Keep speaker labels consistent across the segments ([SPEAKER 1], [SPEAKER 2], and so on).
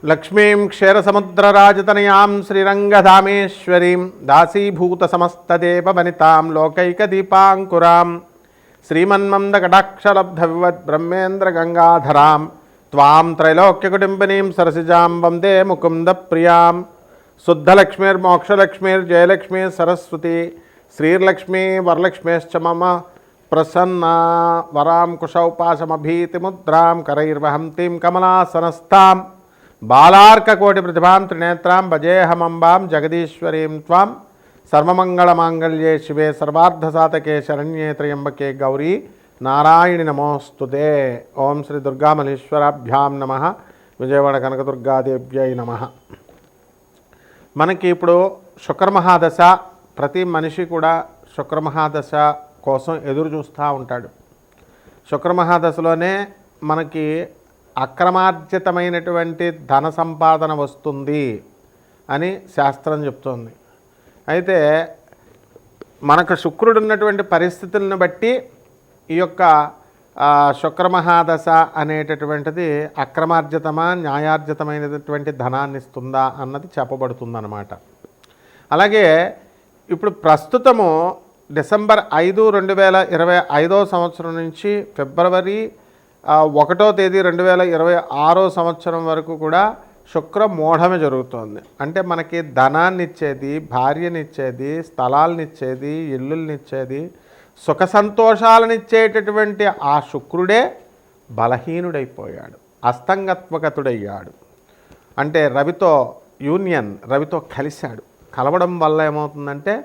[SPEAKER 1] లక్ష్మీం క్షీరసముద్రరాజతనయాం శ్రీరంగధామేశ్వరీం దాసీభూతసమస్తదేవవనితాం లోకైకదీపాంకురాం శ్రీమన్మందకటాక్షలబ్ధవివద్బ్రహ్మేంద్రగంగాధరాం త్వాం త్రైలోక్యకుటుంబినీం సరసిజాం వందే ముకుందప్రియాం శుద్ధలక్ష్మీర్మోక్షలక్ష్మీర్జయలక్ష్మీ సరస్వతి శ్రీర్లక్ష్మీ వరలక్ష్మీశ్చ మమ ప్రసన్నా వరాం కుశౌపాసమభీతిముద్రాం కరైర్వహంతీం కమలాసనస్థాం బాలార్కకోటి ప్రతిభాం త్రినేత్రాం భజేహమంబాం జగదీశ్వరీం త్వాం సర్వమంగళమాంగళ్యే శివే సర్వార్ధసాతకే శరణ్యే త్రయంబకే గౌరీ నారాయణి నమోస్తుతే. ఓం శ్రీ దుర్గామల్లీశ్వరాభ్యాం నమః. విజయవాడ కనకదుర్గాదేవ్యై నమః. మనకి ఇప్పుడు శుక్రమహాదశ, ప్రతి మనిషి కూడా శుక్రమహాదశ కోసం ఎదురు చూస్తూ ఉంటాడు. శుక్రమహాదశలోనే మనకి అక్రమార్జితమైనటువంటి ధన సంపాదన వస్తుంది అని శాస్త్రం చెప్తోంది. అయితే మనకు శుక్రుడు ఉన్నటువంటి పరిస్థితులను బట్టి ఈ యొక్క శుక్రమహాదశ అనేటటువంటిది అక్రమార్జితమా న్యాయార్జితమైనటువంటి ధనాన్ని ఇస్తుందా అన్నది చెప్పబడుతుందన్నమాట. అలాగే ఇప్పుడు ప్రస్తుతము డిసెంబర్ 5, 2025 సంవత్సరం నుంచి ఫిబ్రవరి 1వ తేదీ 2026 సంవత్సరం వరకు కూడా శుక్ర మోఢమే జరుగుతోంది. అంటే మనకి ధనాన్ని ఇచ్చేది, భార్యనిచ్చేది, స్థలాలనిచ్చేది, ఇల్లులనిచ్చేది, సుఖ సంతోషాలనిచ్చేటటువంటి ఆ శుక్రుడే బలహీనుడైపోయాడు, అస్తంగత్వగతుడయ్యాడు. అంటే రవితో యూనియన్, రవితో కలిశాడు. కలవడం వల్ల ఏమవుతుందంటే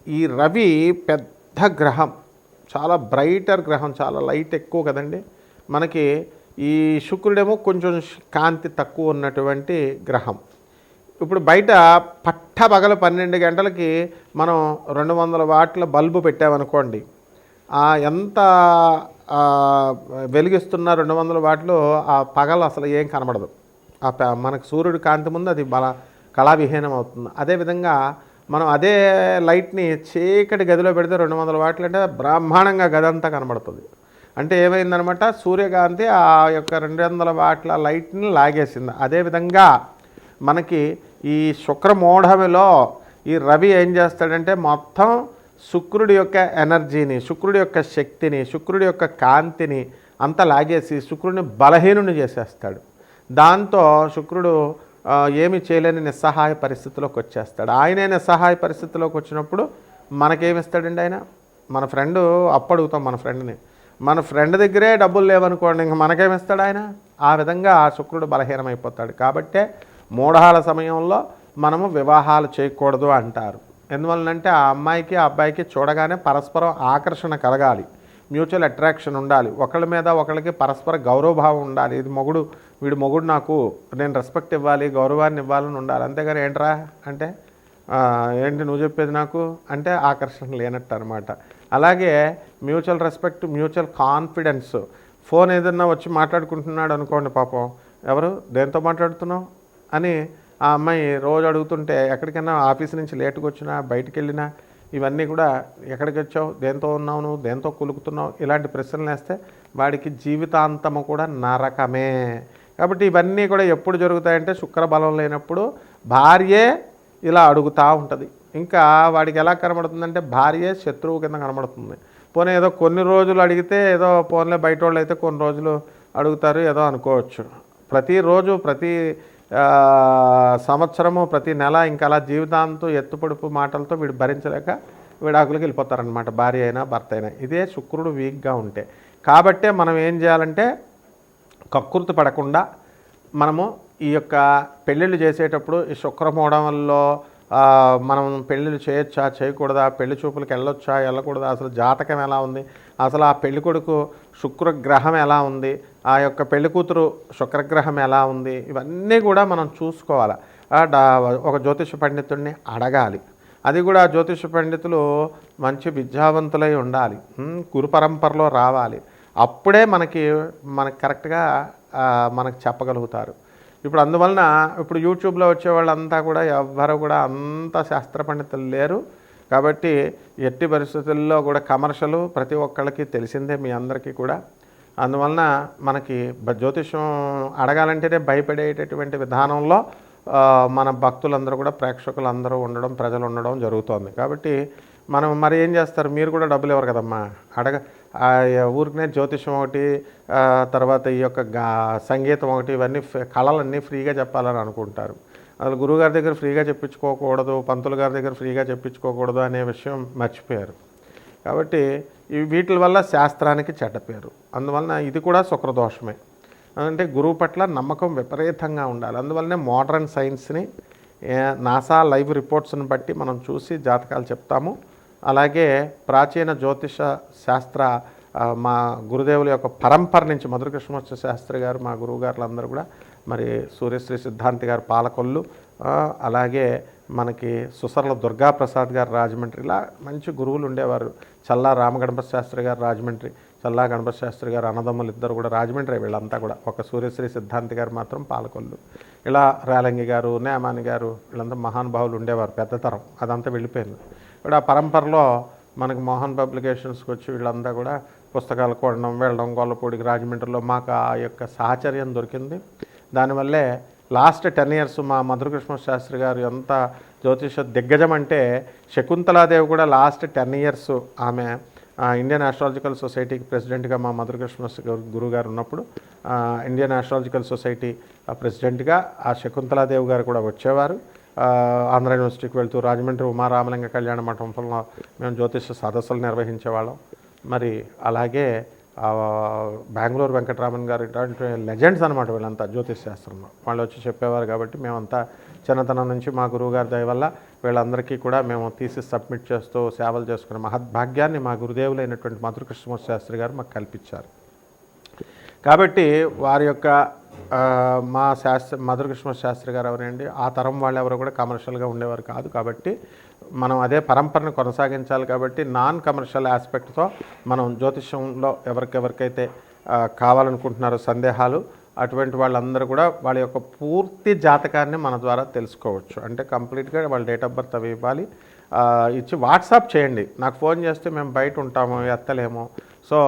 [SPEAKER 1] ఈ రవి పెద్ద గ్రహం, చాలా బ్రైటర్ గ్రహం, చాలా లైట్ ఎక్కువ కదండి మనకి. ఈ శుక్రుడేమో కొంచెం కాంతి తక్కువ ఉన్నటువంటి గ్రహం. ఇప్పుడు బయట పట్టపగలు 12 గంటలకి మనం 200 వాట్ల బల్బు పెట్టామనుకోండి, ఎంత వెలిగిస్తున్న 200 వాట్లు ఆ పగలు అసలు ఏం కనబడదు. మనకు సూర్యుడి కాంతి ముందు అది కళావిహీనం అవుతుంది. అదేవిధంగా మనం అదే లైట్ని చీకటి గదిలో పెడితే 200 వాట్లు అంటే బ్రహ్మాండంగా గదంతా కనబడుతుంది. అంటే ఏమైందనమాట, సూర్యకాంతి ఆ యొక్క 200 వాట్ల లైట్ని లాగేసింది. అదేవిధంగా మనకి ఈ శుక్రమూఢమిలో ఈ రవి ఏం చేస్తాడంటే మొత్తం శుక్రుడి యొక్క ఎనర్జీని, శుక్రుడి యొక్క శక్తిని, శుక్రుడి యొక్క కాంతిని అంతా లాగేసి శుక్రుడిని బలహీనుని చేసేస్తాడు. దాంతో శుక్రుడు ఏమి చేయలేని నిస్సహాయ పరిస్థితిలోకి వచ్చేస్తాడు. ఆయనే నిస్సహాయ పరిస్థితిలోకి వచ్చినప్పుడు మనకేమిస్తాడండి ఆయన? మన ఫ్రెండ్ అప్పు అడుగుతాం మన ఫ్రెండ్ని, మన ఫ్రెండ్ దగ్గరే డబ్బులు లేవనుకోండి, ఇంక మనకేమిస్తాడు ఆయన? ఆ విధంగా ఆ శుక్రుడు బలహీనమైపోతాడు. కాబట్టే మూఢాల సమయంలో మనము వివాహాలు చేయకూడదు అంటారు. ఎందువలనంటే ఆ అమ్మాయికి ఆ అబ్బాయికి చూడగానే పరస్పరం ఆకర్షణ కలగాలి, మ్యూచువల్ అట్రాక్షన్ ఉండాలి, ఒకళ్ళ మీద ఒకళ్ళకి పరస్పర గౌరవభావం ఉండాలి. ఇది మొగుడు, వీడు మొగుడు, నాకు నేను రెస్పెక్ట్ ఇవ్వాలి, గౌరవాన్ని ఇవ్వాలని ఉండాలి. అంతేగాని ఏంట్రా అంటే ఏంటి నువ్వు చెప్పేది నాకు అంటే ఆకర్షణ లేనట్టు అనమాట. అలాగే mutual respect, mutual confidence. Phone ఏదన్నా వచ్చి మాట్లాడుకుంటున్నాడు అనుకోండి, పాపం ఎవరు దేంతో మాట్లాడుతున్నావు అని ఆ అమ్మాయి రోజు అడుగుతుంటే, ఎక్కడికైనా ఆఫీస్ నుంచి లేటుగా వచ్చినా, బయటికి వెళ్ళినా ఇవన్నీ కూడా ఎక్కడికి వచ్చావు, దేంతో ఉన్నావు, నువ్వు దేంతో కులుకుతున్నావు, ఇలాంటి ప్రశ్నలు వేస్తే వాడికి జీవితాంతము కూడా నరకమే. కాబట్టి ఇవన్నీ కూడా ఎప్పుడు జరుగుతాయంటే శుక్రబలం లేనప్పుడు భార్యే ఇలా అడుగుతూ ఉంటుంది. ఇంకా వాడికి ఎలా కనబడుతుందంటే భార్యే శత్రువు కింద కనబడుతుంది. పోనీ ఏదో కొన్ని రోజులు అడిగితే ఏదో పోన్లే, బయట వాళ్ళు అయితే కొన్ని రోజులు అడుగుతారు ఏదో అనుకోవచ్చు. ప్రతిరోజు, ప్రతి సంవత్సరము, ప్రతి నెల ఇంకా అలా జీవితాంతం ఎత్తుపొడుపు మాటలతో వీడు భరించలేక విడాకులకి వెళ్ళిపోతారనమాట, భార్య అయినా భర్త అయినా. ఇదే శుక్రుడు వీక్గా ఉంటే. కాబట్టే మనం ఏం చేయాలంటే కక్కుర్తి పడకుండా మనము ఈ యొక్క పెళ్ళిళ్ళు చేసేటప్పుడు ఈ శుక్రమూఢంలో మనం పెళ్ళిళ్ళు చేయొచ్చా చేయకూడదా, పెళ్లి చూపులకు వెళ్ళొచ్చా వెళ్ళకూడదా, అసలు జాతకం ఎలా ఉంది, అసలు ఆ పెళ్లి కొడుకు శుక్రగ్రహం ఎలా ఉంది, ఆ యొక్క పెళ్లి కూతురు శుక్రగ్రహం ఎలా ఉంది, ఇవన్నీ కూడా మనం చూసుకోవాలి. ఒక జ్యోతిష పండితుడిని అడగాలి. అది కూడా జ్యోతిష పండితులు మంచి విద్యావంతులై ఉండాలి, గురు పరంపరలో రావాలి. అప్పుడే మనకి కరెక్ట్గా మనకు చెప్పగలుగుతారు. ఇప్పుడు అందువలన ఇప్పుడు యూట్యూబ్లో వచ్చే వాళ్ళంతా కూడా ఎవ్వరు కూడా అంత శాస్త్ర పండితులు లేరు. కాబట్టి ఎట్టి పరిస్థితుల్లో కూడా కమర్షియల్ ప్రతి ఒక్కళ్ళకి తెలిసిందే, మీ అందరికీ కూడా. అందువలన మనకి జ్యోతిషం అడగాలంటేనే భయపడేటటువంటి విధానంలో మన భక్తులందరూ కూడా ప్రేక్షకులందరూ ఉండడం, ప్రజలు ఉండడం జరుగుతోంది. కాబట్టి మనం మరి ఏం చేస్తారు, మీరు కూడా డబ్బులు ఇవ్వరు కదమ్మా, ఊరికనే జ్యోతిషం ఒకటి, తర్వాత ఈ యొక్క సంగీతం ఒకటి, ఇవన్నీ కళలన్నీ ఫ్రీగా చెప్పాలని అనుకుంటారు. అసలు గురువుగారి దగ్గర ఫ్రీగా చెప్పించుకోకూడదు, పంతులు గారి దగ్గర ఫ్రీగా చెప్పించుకోకూడదు అనే విషయం మర్చిపోయారు. కాబట్టి వీటి వల్ల శాస్త్రానికి చెడ్డ పేరు. అందువలన ఇది కూడా శుక్రదోషమే. అంటే గురువు పట్ల నమ్మకం విపరీతంగా ఉండాలి. అందువల్లనే మోడర్న్ సైన్స్ని, నాసా లైవ్ రిపోర్ట్స్ని బట్టి మనం చూసి జాతకాలు చెప్తాము. అలాగే ప్రాచీన జ్యోతిష శాస్త్ర మా గురుదేవుల యొక్క పరంపర నుంచి మధురకృష్ణమూర్తి శాస్త్రి గారు, మా గురువు గారులందరూ కూడా, మరి సూర్యశ్రీ సిద్ధాంతి గారు పాలకొల్లు, అలాగే మనకి సుసర్ల దుర్గాప్రసాద్ గారు రాజమండ్రి, ఇలా మంచి గురువులు ఉండేవారు. చల్లా రామగణపతి శాస్త్రి గారు రాజమండ్రి, చల్లా గణపతి శాస్త్రి గారు అన్నదమ్ములు ఇద్దరు కూడా రాజమండ్రి. వీళ్ళంతా కూడా, ఒక సూర్యశ్రీ సిద్ధాంతి గారు మాత్రం పాలకొల్లు. ఇలా రేలంగి గారు, నేమాని గారు, వీళ్ళంతా మహానుభావులు ఉండేవారు. పెద్ద తరం అదంతా వెళ్ళిపోయింది. ఇప్పుడు ఆ పరంపరలో మనకి మోహన్ పబ్లికేషన్స్కి వచ్చి వీళ్ళంతా కూడా పుస్తకాలు కొనడం, వెళ్ళడం, గొల్లపూడికి, రాజమండ్రిలో మాకు ఆ యొక్క సాహచర్యం దొరికింది. దానివల్లే లాస్ట్ 10 years మా మధురకృష్ణ శాస్త్రి గారు ఎంత జ్యోతిష దిగ్గజం అంటే, శకుంతలాదేవి కూడా లాస్ట్ 10 years ఆమె ఇండియన్ ఆస్ట్రాలజికల్ సొసైటీకి ప్రెసిడెంట్గా మా మధురకృష్ణ గురువు గారు ఉన్నప్పుడు ఇండియన్ ఆస్ట్రాలజికల్ సొసైటీ ప్రెసిడెంట్గా ఆ శకుంతలాదేవి గారు కూడా వచ్చేవారు. ఆంధ్ర యూనివర్సిటీకి వెళ్తూ రాజమండ్రి ఉమారామలింగ కళ్యాణ మండపంలో మేము జ్యోతిష సదస్సులు నిర్వహించేవాళ్ళం. మరి అలాగే బెంగళూరు వెంకటరామన్ గారు, ఇట్లాంటి లెజెండ్స్ అనమాట వీళ్ళంతా జ్యోతిష శాస్త్రంలో. వాళ్ళు వచ్చి చెప్పేవారు. కాబట్టి మేమంతా చిన్నతనం నుంచి మా గురువుగారి దయ వల్ల వీళ్ళందరికీ కూడా మేము తీసి సబ్మిట్ చేస్తూ సేవలు చేసుకునే మహద్భాగ్యాన్ని మా గురుదేవులైనటువంటి మధురకృష్ణమూర్తి శాస్త్రి గారు మాకు కల్పించారు. కాబట్టి వారి యొక్క మా మధురకృష్ణ శాస్త్రి గారు ఎవరండి, ఆ తరం వాళ్ళు ఎవరు కూడా కమర్షియల్గా ఉండేవారు కాదు. కాబట్టి మనం అదే పరంపరను కొనసాగించాలి. కాబట్టి నాన్ కమర్షియల్ ఆస్పెక్ట్తో మనం జ్యోతిషంలో ఎవరికైతే కావాలనుకుంటున్నారో సందేహాలు, అటువంటి వాళ్ళందరూ కూడా వాళ్ళ యొక్క పూర్తి జాతకాన్ని మన ద్వారా తెలుసుకోవచ్చు. అంటే కంప్లీట్గా వాళ్ళ డేట్ ఆఫ్ బర్త్ అవి ఇవ్వాలి, ఇచ్చి వాట్సాప్ చేయండి. నాకు ఫోన్ చేస్తే మేము బయట ఉంటాము, ఎత్తలేము. సో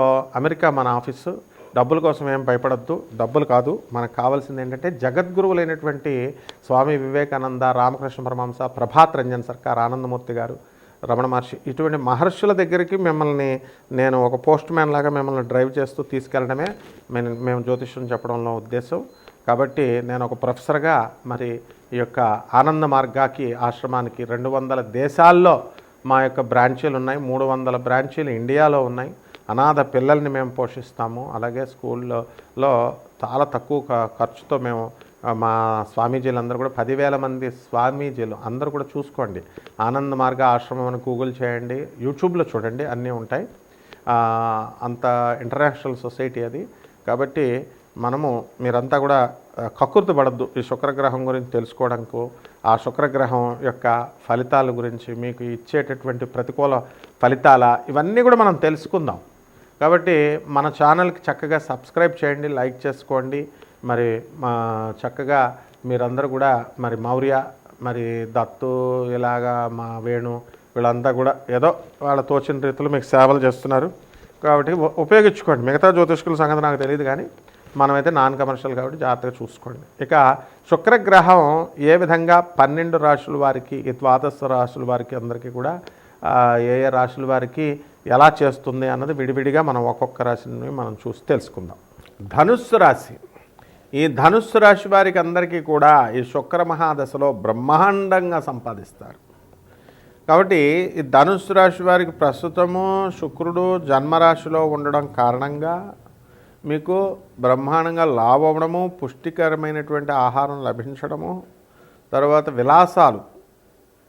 [SPEAKER 1] అమెరికా మన ఆఫీసు. డబ్బుల కోసం ఏం భయపడద్దు, డబ్బులు కాదు. మనకు కావాల్సింది ఏంటంటే జగద్గురువులైనటువంటి స్వామి వివేకానంద, రామకృష్ణ పరమహంస, ప్రభాత్ రంజన్ సర్కార్, ఆనందమూర్తి గారు, రమణ మహర్షి, ఇటువంటి మహర్షుల దగ్గరికి మిమ్మల్ని నేను ఒక పోస్ట్ మ్యాన్ లాగా మిమ్మల్ని డ్రైవ్ చేస్తూ తీసుకెళ్ళడమే మేము జ్యోతిష్యం చెప్పడంలో ఉద్దేశం. కాబట్టి నేను ఒక ప్రొఫెసర్గా మరి ఈ యొక్క ఆనంద మార్గాకి ఆశ్రమానికి 200 దేశాల్లో మా యొక్క బ్రాంచీలు ఉన్నాయి. 300 బ్రాంచీలు ఇండియాలో ఉన్నాయి. అనాథ పిల్లల్ని మేము పోషిస్తాము. అలాగే స్కూల్లో చాలా తక్కువ ఖర్చుతో మేము మా స్వామీజీలందరూ కూడా 10,000 మంది స్వామీజీలు అందరూ కూడా చూసుకోండి. ఆనంద మార్గ ఆశ్రమం అని గూగుల్ చేయండి, యూట్యూబ్లో చూడండి, అన్నీ ఉంటాయి. అంత ఇంటర్నేషనల్ సొసైటీ అది. కాబట్టి మీరంతా కూడా కక్కుర్తి పడద్దు ఈ శుక్రగ్రహం గురించి తెలుసుకోవడానికి. ఆ శుక్రగ్రహం యొక్క ఫలితాల గురించి, మీకు ఇచ్చేటటువంటి ప్రతికూల ఫలితాల, ఇవన్నీ కూడా మనం తెలుసుకుందాం. కాబట్టి మన ఛానల్కి చక్కగా సబ్స్క్రైబ్ చేయండి, లైక్ చేసుకోండి. మరి చక్కగా మీరందరూ కూడా మరి మౌర్య, మరి దత్తు, ఇలాగా మా వేణు, వీళ్ళంతా కూడా ఏదో వాళ్ళ తోచిన రీతిలో మీకు సేవలు చేస్తున్నారు. కాబట్టి ఉపయోగించుకోండి. మిగతా జ్యోతిష్కుల సంగతి నాకు తెలియదు, కానీ మనమైతే నాన్ కమర్షియల్ కాబట్టి జాగ్రత్తగా చూసుకోండి. ఇక శుక్రగ్రహం ఏ విధంగా 12 రాశుల వారికి, ద్వాదశ రాశుల వారికి అందరికీ కూడా ఏ రాశుల వారికి ఎలా చేస్తుంది అన్నది విడివిడిగా మనం ఒక్కొక్క రాశిని మనం చూసి తెలుసుకుందాం. ధనుస్సు రాశి. ఈ ధనుస్సు రాశి వారికి అందరికీ కూడా ఈ శుక్ర మహాదశలో బ్రహ్మాండంగా సంపాదిస్తారు. కాబట్టి ఈ ధనుస్సు రాశి వారికి ప్రస్తుతము శుక్రుడు జన్మరాశిలో ఉండడం కారణంగా మీకు బ్రహ్మాండంగా లాభం అవ్వడము, పుష్టికరమైనటువంటి ఆహారం లభించడము, తర్వాత విలాసాలు,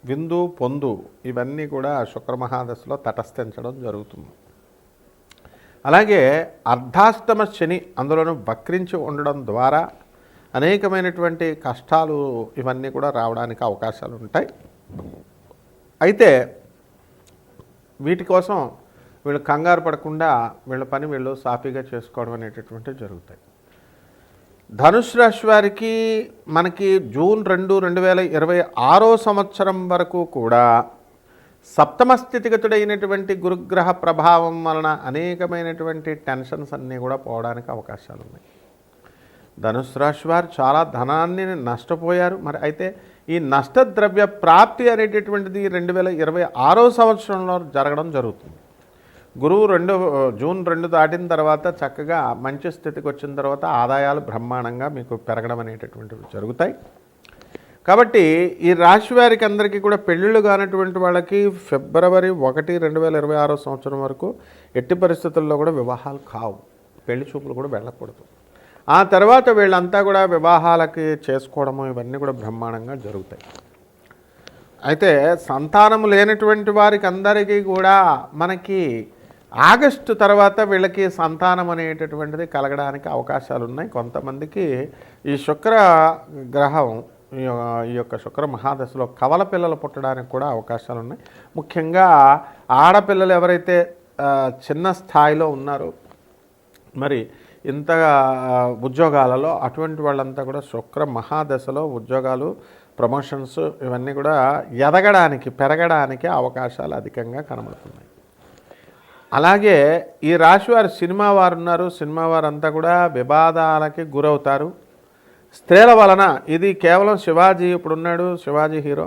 [SPEAKER 1] విందు పొందు, ఇవన్నీ కూడా శుక్రమహాదశలో తటస్థించడం జరుగుతుంది. అలాగే అర్ధాష్టమ శని అందులోనూ వక్రించి ఉండడం ద్వారా అనేకమైనటువంటి కష్టాలు ఇవన్నీ కూడా రావడానికి అవకాశాలు ఉంటాయి. అయితే వీటి కోసం వీళ్ళు కంగారు పడకుండా వీళ్ళ పని వీళ్ళు సాఫీగా చేసుకోవడం అనేటటువంటివి జరుగుతాయి. ధనుసు రాశి వారికి మనకి జూన్ 2, 2026 సంవత్సరం వరకు కూడా సప్తమ స్థితిగతుడైనటువంటి గురుగ్రహ ప్రభావం వలన అనేకమైనటువంటి టెన్షన్స్ అన్నీ కూడా పోవడానికి అవకాశాలు ఉన్నాయి. ధనుసు రాశి వారు చాలా ధనాన్ని నష్టపోయారు. మరి అయితే ఈ నష్టద్రవ్య ప్రాప్తి అనేటటువంటిది 2026 సంవత్సరంలో జరగడం జరుగుతుంది. గురువు జూన్ 2 దాటిన తర్వాత చక్కగా మంచి స్థితికి వచ్చిన తర్వాత ఆదాయాలు బ్రహ్మాండంగా మీకు పెరగడం అనేటటువంటివి జరుగుతాయి. కాబట్టి ఈ రాశి వారికి అందరికీ కూడా పెళ్ళిళ్ళు కానటువంటి వాళ్ళకి ఫిబ్రవరి 1, 2026 సంవత్సరం వరకు ఎట్టి పరిస్థితుల్లో కూడా వివాహాలు కావు, పెళ్లి చూపులు కూడా వెళ్ళకూడదు. ఆ తర్వాత వీళ్ళంతా కూడా వివాహాలకి చేసుకోవడము ఇవన్నీ కూడా బ్రహ్మాండంగా జరుగుతాయి. అయితే సంతానము లేనటువంటి వారికి అందరికీ కూడా మనకి ఆగస్టు తర్వాత వీళ్ళకి సంతానం అనేటటువంటిది కలగడానికి అవకాశాలు ఉన్నాయి. కొంతమందికి ఈ శుక్ర గ్రహం ఈ యొక్క శుక్ర మహాదశలో కవల పిల్లలు పుట్టడానికి కూడా అవకాశాలు ఉన్నాయి. ముఖ్యంగా ఆడపిల్లలు ఎవరైతే చిన్న స్థాయిలో ఉన్నారో మరి ఇంతగా ఉద్యోగాలలో అటువంటి వాళ్ళంతా కూడా శుక్ర మహాదశలో ఉద్యోగాలు, ప్రమోషన్స్ ఇవన్నీ కూడా ఎదగడానికి పెరగడానికి అవకాశాలు అధికంగా కనబడుతున్నాయి. అలాగే ఈ రాశి వారు సినిమా వారు ఉన్నారు. సినిమా వారంతా కూడా వివాదాలకి గురవుతారు స్త్రీల వలన. ఇది కేవలం శివాజీ ఇప్పుడున్నాడు, శివాజీ హీరో.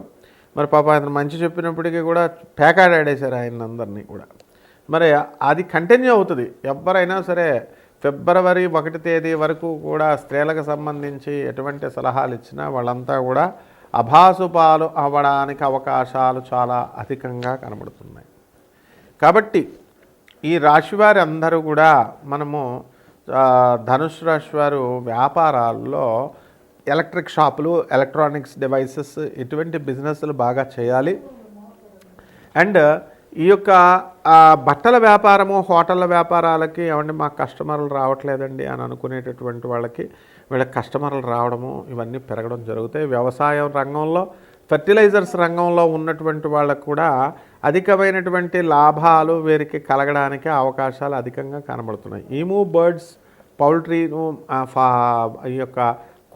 [SPEAKER 1] మరి పాప ఆయన మంచి చెప్పినప్పటికీ కూడా పేకాడాడేశారు ఆయన అందరినీ కూడా. మరి అది కంటిన్యూ అవుతుంది. ఎవరైనా సరే ఫిబ్రవరి 1 తేదీ వరకు కూడా స్త్రీలకు సంబంధించి ఎటువంటి సలహాలు ఇచ్చినా వాళ్ళంతా కూడా అభాసుపాలు అవ్వడానికి అవకాశాలు చాలా అధికంగా కనబడుతున్నాయి. కాబట్టి ఈ రాశివారి అందరూ కూడా మనము ధనుసు రాశి వారు వ్యాపారాల్లో ఎలక్ట్రిక్ షాపులు, ఎలక్ట్రానిక్స్ డివైసెస్ ఇటువంటి బిజినెస్లు బాగా చేయాలి. అండ్ ఈ యొక్క బట్టల వ్యాపారము, హోటళ్ళ వ్యాపారాలకి ఏమంటే మాకు కస్టమర్లు రావట్లేదండి అని అనుకునేటటువంటి వాళ్ళకి వీళ్ళకి కస్టమర్లు రావడము ఇవన్నీ పెరగడం జరుగుతాయి. వ్యవసాయం రంగంలో, ఫెర్టిలైజర్స్ రంగంలో ఉన్నటువంటి వాళ్ళకు కూడా అధికమైనటువంటి లాభాలు వీరికి కలగడానికి అవకాశాలు అధికంగా కనబడుతున్నాయి. ఈము, బర్డ్స్, పౌల్ట్రీను, ఈ యొక్క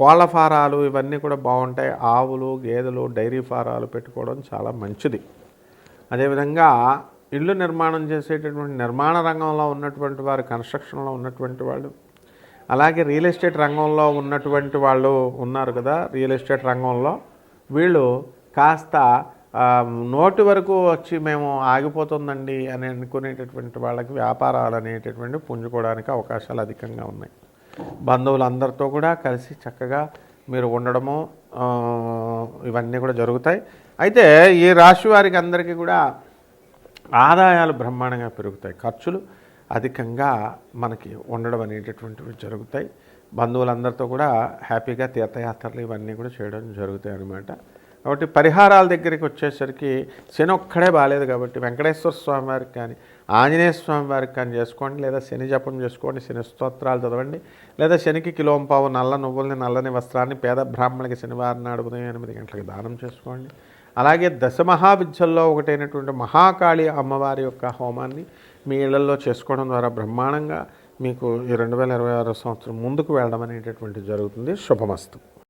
[SPEAKER 1] కోళ్ళ ఫారాలు ఇవన్నీ కూడా బాగుంటాయి. ఆవులు, గేదెలు, డైరీ ఫారాలు పెట్టుకోవడం చాలా మంచిది. అదేవిధంగా ఇళ్ళు నిర్మాణం చేసేటటువంటి నిర్మాణ రంగంలో ఉన్నటువంటి వారు, కన్స్ట్రక్షన్లో ఉన్నటువంటి వాళ్ళు, అలాగే రియల్ ఎస్టేట్ రంగంలో ఉన్నటువంటి వాళ్ళు ఉన్నారు కదా, రియల్ ఎస్టేట్ రంగంలో వీళ్ళు కాస్త నోటి వరకు వచ్చి మేము ఆగిపోతుందండి అని అనుకునేటటువంటి వాళ్ళకి వ్యాపారాలు అనేటటువంటి పుంజుకోవడానికి అవకాశాలు అధికంగా ఉన్నాయి. బంధువులందరితో కూడా కలిసి చక్కగా మీరు ఉండడము ఇవన్నీ కూడా జరుగుతాయి. అయితే ఈ రాశి వారికి అందరికీ కూడా ఆదాయాలు బ్రహ్మాండంగా పెరుగుతాయి, ఖర్చులు అధికంగా మనకి ఉండడం అనేటటువంటివి జరుగుతాయి. బంధువులందరితో కూడా హ్యాపీగా తీర్థయాత్రలు ఇవన్నీ కూడా చేయడం జరుగుతాయి అన్నమాట. కాబట్టి పరిహారాల దగ్గరికి వచ్చేసరికి శని ఒక్కడే బాగాలేదు కాబట్టి వెంకటేశ్వర స్వామి వారికి కానీ, ఆంజనేయ స్వామి వారికి కానీ చేసుకోండి, లేదా శని జపం చేసుకోండి, శని స్తోత్రాలు చదవండి, లేదా శనికి కిలోంపావు నల్ల నువ్వుల్ని, నల్లని వస్త్రాన్ని పేద బ్రాహ్మణులకి శనివారం నాడు ఉదయం 8 గంటలకు దానం చేసుకోండి. అలాగే దశమహావిద్యల్లో ఒకటైనటువంటి మహాకాళి అమ్మవారి యొక్క హోమాన్ని మీ ఇళ్లలో చేసుకోవడం ద్వారా బ్రహ్మాండంగా మీకు ఈ 2026 సంవత్సరం ముందుకు వెళ్ళడం అనేటటువంటి జరుగుతుంది. శుభమస్తు.